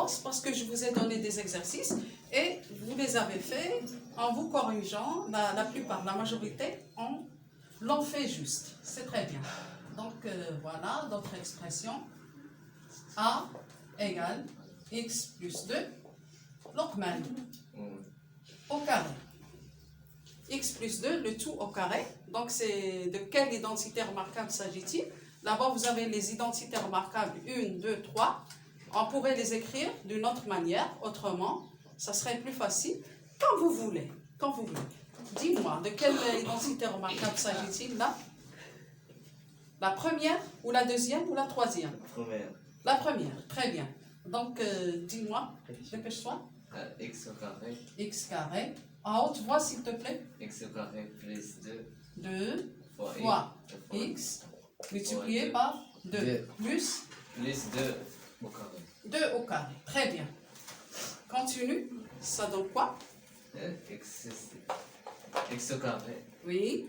d'avance parce que je vous ai donné des exercices et vous les avez faits en vous corrigeant. La plupart, la majorité, l'ont fait juste. C'est très bien. Donc voilà, d'autres expressions. A égale x plus 2, l'okman, au carré. X plus 2, le tout au carré. Donc c'est de quelle identité remarquable s'agit-il? Là-bas, vous avez les identités remarquables 1, 2, 3. On pourrait les écrire d'une autre manière, autrement. Ça serait plus facile. Quand vous voulez. Quand vous voulez. Dis-moi, de quelle identité remarquable s'agit-il là? La première ou la deuxième ou la troisième? La première. La première, très bien. Donc, dis-moi, dépêche-toi. X au carré. X carré. En haute voix, s'il te plaît. X au carré plus 2 2 fois fois x multiplié par 2 plus 2 au carré. 2 au carré. Très bien. Continue. Ça donne quoi? X au carré Oui.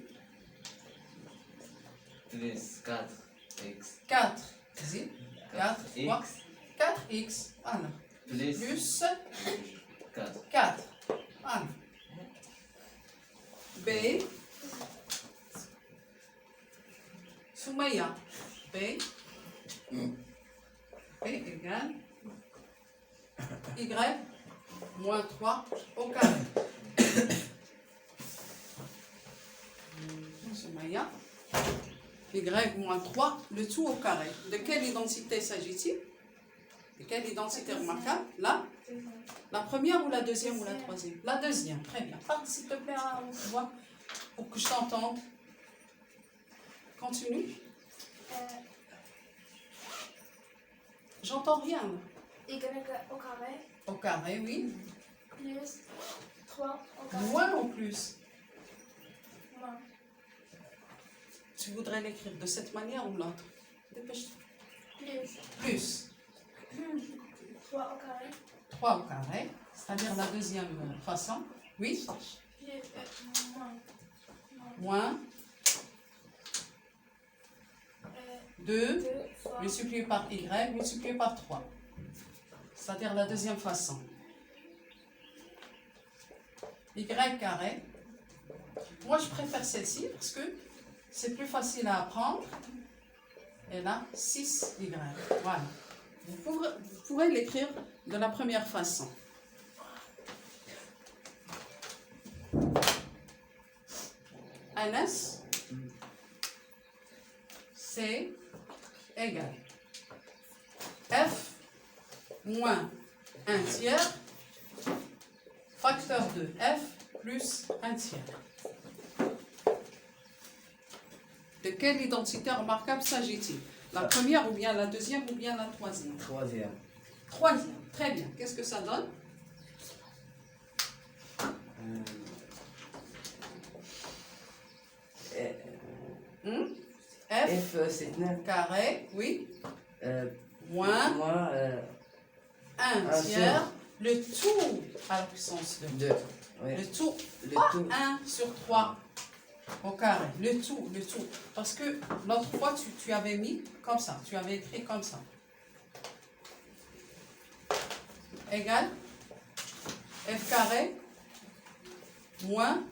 plus 4x 4. Vas-y. 4 fois 4x. Voilà. Plus 4. 4. Voilà. B. Soumaya. B. B égale Y moins 3 au carré. Soumaya. Y moins 3, le tout au carré. De quelle identité s'agit-il? De quelle identité remarquable? Là? La première ou la deuxième ou la troisième? La deuxième, très bien. Parle s'il te plaît à haute voix pour que je t'entende. Continue. J'entends rien. Y au carré Au carré, oui. plus 3 au carré. Moins ou plus? Moins. Tu voudrais l'écrire de cette manière ou l'autre? Dépêche-toi. Plus. Plus. 3 au carré. 3 au carré, c'est-à-dire la deuxième façon. Oui. Moins. Moins 2 2 fois. multiplié par y multiplié par 3. C'est-à-dire la deuxième façon. Y carré. Moi, je préfère celle-ci parce que c'est plus facile à apprendre. Et là, 6y. Voilà. Vous pourrez l'écrire de la première façon. Anas, c'est égal. F moins 1 tiers, facteur de F plus 1 tiers. De quelle identité remarquable s'agit-il? La première ou bien la deuxième ou bien la troisième? Troisième. Troisième, très bien. Qu'est-ce que ça donne? F c'est 9 carré, oui, moins moins 1 tiers, le tout à la puissance de 2. Ouais. Le tout, Le pas tout. 1 sur 3 au carré, le tout. Parce que l'autre fois, tu avais mis comme ça, tu avais écrit comme ça. Égal F carré moins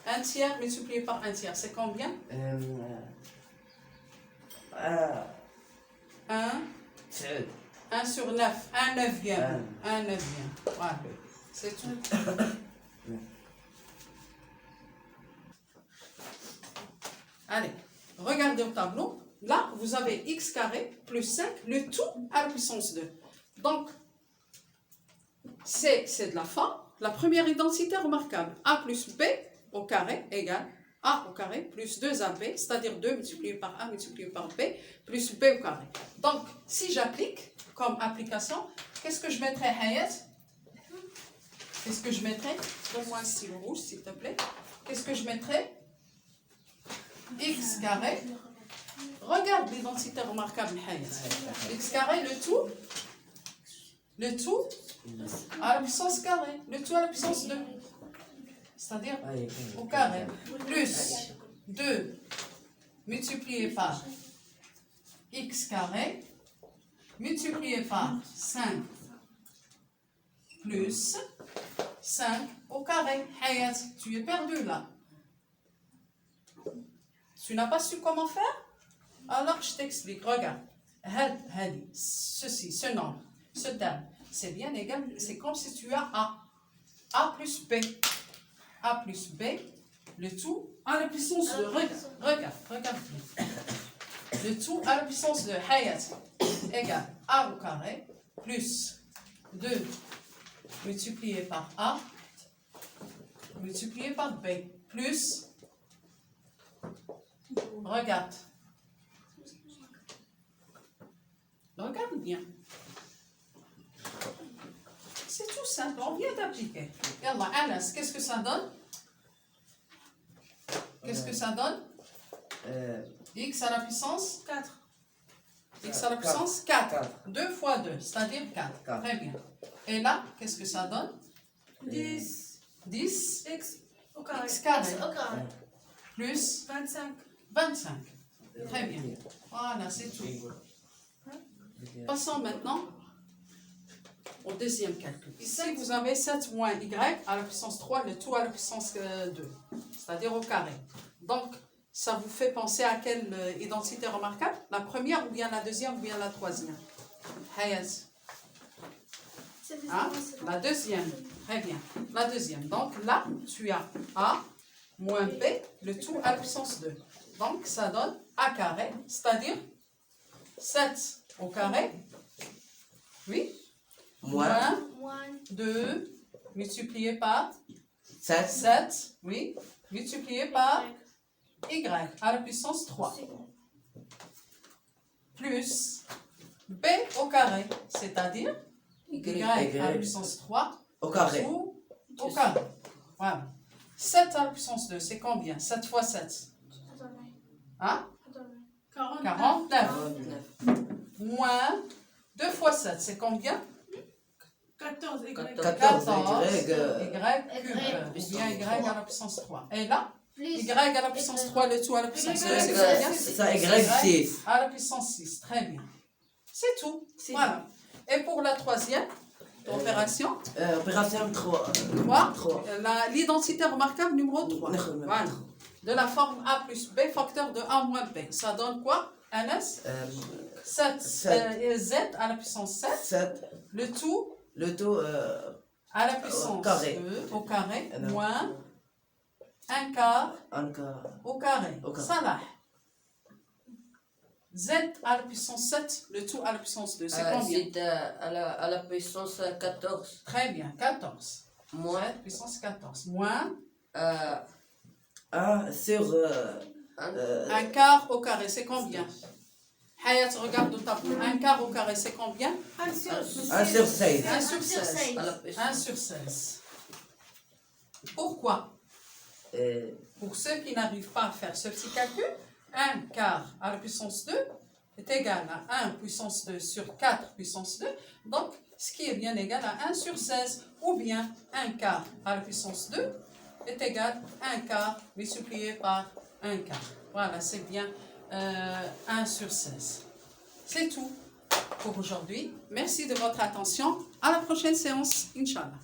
1 tiers multiplié par 1 tiers. C'est combien? 1 sur 9. 1 neuvième. 1 neuvième. Voilà. C'est tout. Allez, regardez au tableau. Là, vous avez x carré plus 5, le tout à la puissance 2. Donc, c'est de la forme. La première identité remarquable. A plus B au carré égale A au carré plus 2AB, c'est-à-dire 2 multiplié par A multiplié par B, plus B au carré. Donc, si j'applique comme application, qu'est-ce que je mettrai, Hayat? Qu'est-ce que je mettrai? Donne-moi un stylo rouge, s'il te plaît. Qu'est-ce que je mettrai? X carré. Regarde l'identité remarquable, Hayat. X carré, le tout à la puissance carrée, le tout à la puissance 2. C'est-à-dire au carré, plus 2 multiplié par x carré, multiplié par 5 plus 5 au carré. Hayat, tu es perdu là. Tu n'as pas su comment faire? Alors je t'explique. Regarde. Ceci, ce nombre, ce terme, c'est bien égal. C'est comme si tu as A. A plus B. A plus B. Le tout à la puissance de... Regarde bien. Le tout à la puissance de Hayat égale A au carré plus 2 multiplié par A multiplié par B plus... Regarde bien. C'est tout simple, on vient d'appliquer. Yallah, Anas, qu'est-ce que ça donne? Qu'est-ce que ça donne? X à la puissance 4. X à la puissance 4. 2 fois 2, c'est-à-dire 4. Très bien. Et là, qu'est-ce que ça donne? 10. 10. X au X carré. carré. Plus 25. 25. Très bien. Voilà, c'est tout. Passons maintenant au deuxième calcul. Ici, vous avez 7 moins y à la puissance 3, le tout à la puissance 2, c'est-à-dire au carré. Donc, ça vous fait penser à quelle identité remarquable? La première ou bien la deuxième ou bien la troisième? Hayaz. Hein? La deuxième. Très bien. La deuxième. Donc là, tu as A moins B, le tout à la puissance 2. Donc, ça donne A carré, c'est-à-dire 7 au carré. Oui. Moins 2 multiplié par 7. Oui. Multiplié par Y à la puissance 3. Plus B au carré, c'est-à-dire Y à la puissance 3 Au carré. Au carré. Voilà. 7 à la puissance 2, c'est combien? 7 fois 7. Hein? 49. Moins 2 fois 7, c'est combien? 14. Y. 14. Y cube. Ou bien Y à la puissance 3. Et là, Y à la puissance 3, le tout à la puissance 2, c'est combien? Ça Y 6. À la puissance 6. Très bien. C'est tout. Voilà. Et pour la troisième opération? Opération 3. 3. L'identité remarquable numéro 3. Voilà. De la forme A plus B, facteur de A moins B. Ça donne quoi, Anas? 7. Z à la puissance 7. Le tout à la puissance 2 au carré moins 1 quart au carré. Salah. Z à la puissance 7, le tout à la puissance 2. C'est combien? C'est à la puissance 14. Très bien, 14. Moins. Puissance 14. Moins 1 sur 1 quart au carré, c'est combien? Hayat, regarde au tableau. 1 quart au carré, c'est combien? 1 sur 1 sur 16. 1 sur 16. à la puissance. 1 sur 16. Pourquoi? Pour ceux qui n'arrivent pas à faire ce petit calcul, 1 quart à la puissance 2 est égal à 1 puissance 2 sur 4 puissance 2. Donc, ce qui est bien égal à 1 sur 16. Ou bien 1 quart à la puissance 2 est égal à 1 quart multiplié par 1 quart. Voilà, c'est bien 1 sur 16. C'est tout pour aujourd'hui. Merci de votre attention. À la prochaine séance, Inch'Allah.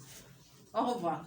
Au revoir.